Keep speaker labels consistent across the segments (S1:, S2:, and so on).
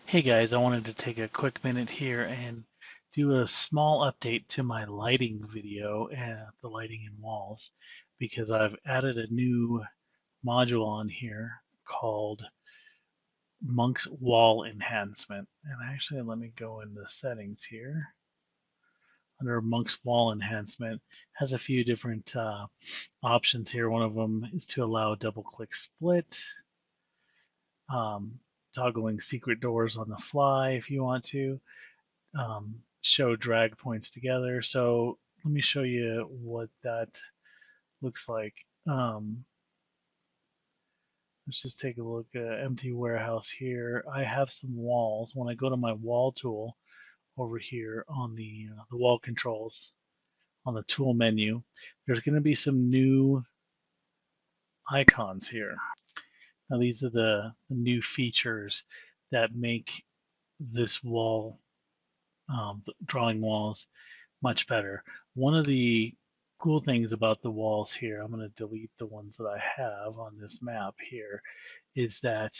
S1: Hey guys, I wanted to take a quick minute here and do a small update to my lighting video and the lighting in walls because I've added a new module on here called Monk's Wall Enhancement. And actually, let me go in the settings here. Under Monk's Wall Enhancement, has a few different options here. One of them is to allow double click split, um, toggling secret doors on the fly if you want to. Show drag points together. So let me show you what that looks like. Let's just take a look at empty warehouse here. I have some walls. When I go to my wall tool over here on the wall controls on the tool menu, there's going to be some new icons here. Now these are the new features that make this wall, drawing walls, much better. One of the cool things about the walls here, I'm going to delete the ones that I have on this map here, is that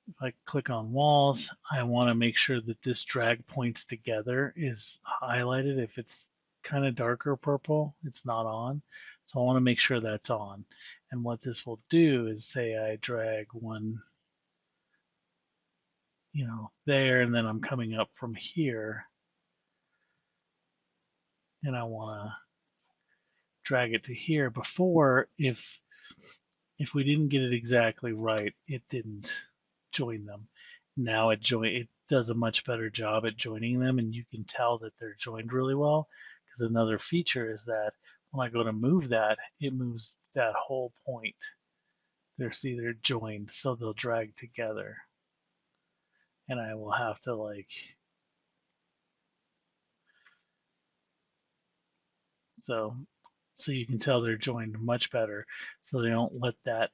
S1: if I click on walls, I want to make sure that this drag points together is highlighted. If it's kind of darker purple, it's not on. So I want to make sure that's on. And what this will do is say I drag one, there, and then I'm coming up from here, and I want to drag it to here. Before, if we didn't get it exactly right, it didn't join them. Now it does a much better job at joining them, and you can tell that they're joined really well. Because another feature is that when I go to move that, it moves that whole point. They're joined, so they'll drag together. And I will have to so you can tell they're joined much better. So they don't let that,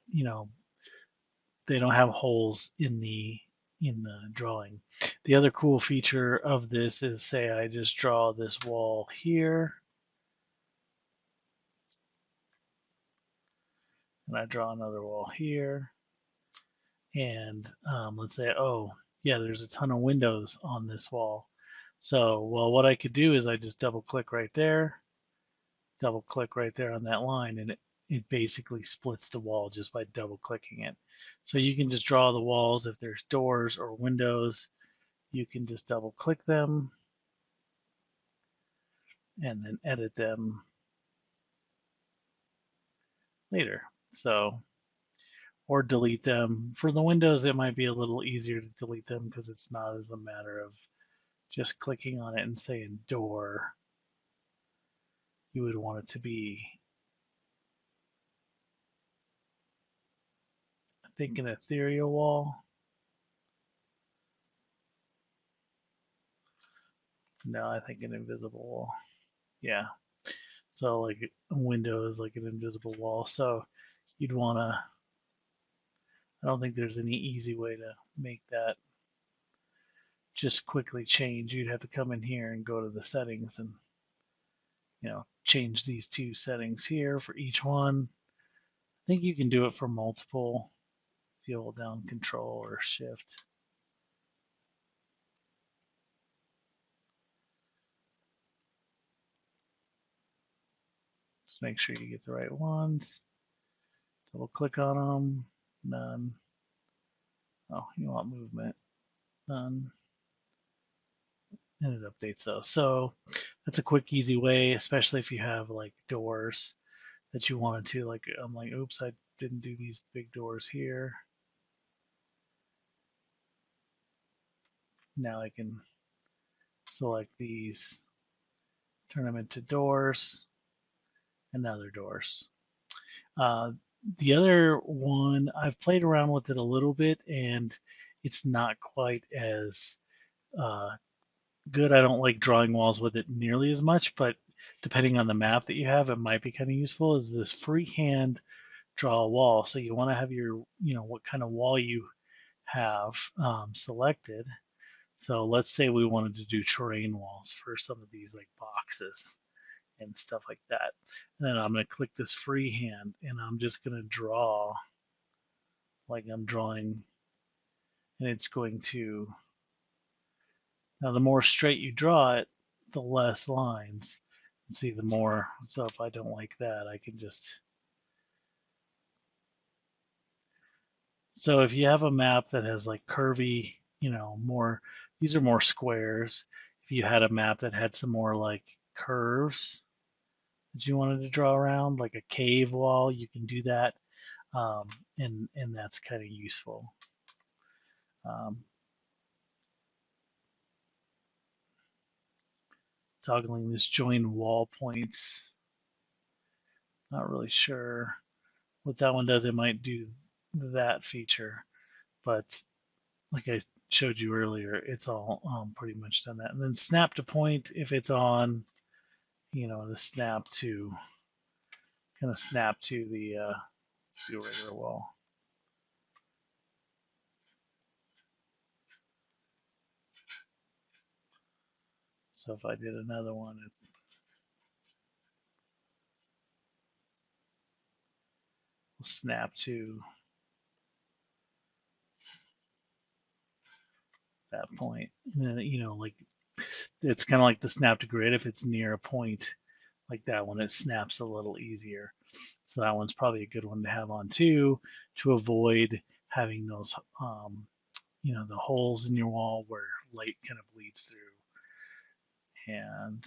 S1: they don't have holes in the drawing. The other cool feature of this is, say I just draw this wall here, and I draw another wall here, and let's say, oh yeah, there's a ton of windows on this wall. So, well, what I could do is I just double click right there on that line, and it basically splits the wall just by double clicking it. So you can just draw the walls. If there's doors or windows, you can just double click them and then edit them later. So, or delete them. For the windows, it might be a little easier to delete them because it's not as a matter of just clicking on it and saying door. You would want it to be, I think, an ethereal wall. No, I think an invisible wall. Yeah. So like a window is like an invisible wall. So you'd want to, I don't think there's any easy way to make that just quickly change. You'd have to come in here and go to the settings and, change these two settings here for each one. I think you can do it for multiple if you hold down Control or Shift. Just make sure you get the right ones. Double click on them. None. Oh, you want movement. None. And it updates those. So that's a quick, easy way, especially if you have like doors that you wanted to. Like, I'm like, oops, I didn't do these big doors here. Now I can select these, turn them into doors, and now they're doors. Uh, the other one, I've played around with it a little bit, and it's not quite as uh, good. I don't like drawing walls with it nearly as much, but depending on the map that you have, it might be kind of useful. Is this freehand draw a wall? So you want to have your, what kind of wall you have selected. So let's say we wanted to do terrain walls for some of these like boxes and stuff like that. And then I'm going to click this freehand, and I'm just going to draw like I'm drawing and it's going to, now the more straight you draw it, the less lines. See, the more, so if I don't like that, I can just, so if you have a map that has like curvy, more, these are more squares. If you had a map that had some more like curves that you wanted to draw around, like a cave wall, you can do that. Um, and that's kind of useful. Um, toggling this join wall points, not really sure what that one does. It might do that feature, but like I showed you earlier, it's all pretty much done that. And then snap to point, if it's on, the snap to kind of snap to the regular wall. So if I did another one, it will snap to that point. And then, like it's kind of like the snap to grid. If it's near a point like that one, it snaps a little easier. So that one's probably a good one to have on too, to avoid having those, the holes in your wall where light kind of bleeds through. And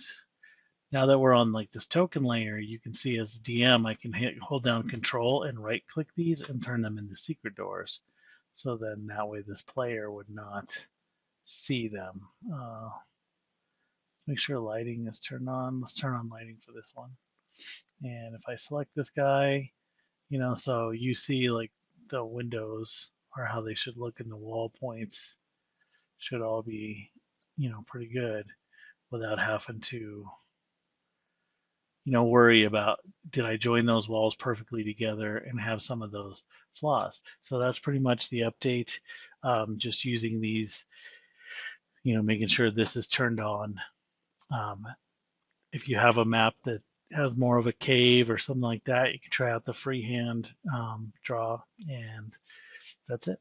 S1: now that we're on like this token layer, you can see as a DM, I can hold down Control and right click these and turn them into secret doors. So then that way this player would not see them. Make sure lighting is turned on. Let's turn on lighting for this one. And if I select this guy, so you see like the windows or how they should look in the wall points should all be, pretty good without having to, worry about did I join those walls perfectly together and have some of those flaws. So that's pretty much the update. Just using these, making sure this is turned on. Um, if you have a map that has more of a cave or something like that, you can try out the freehand draw, and that's it.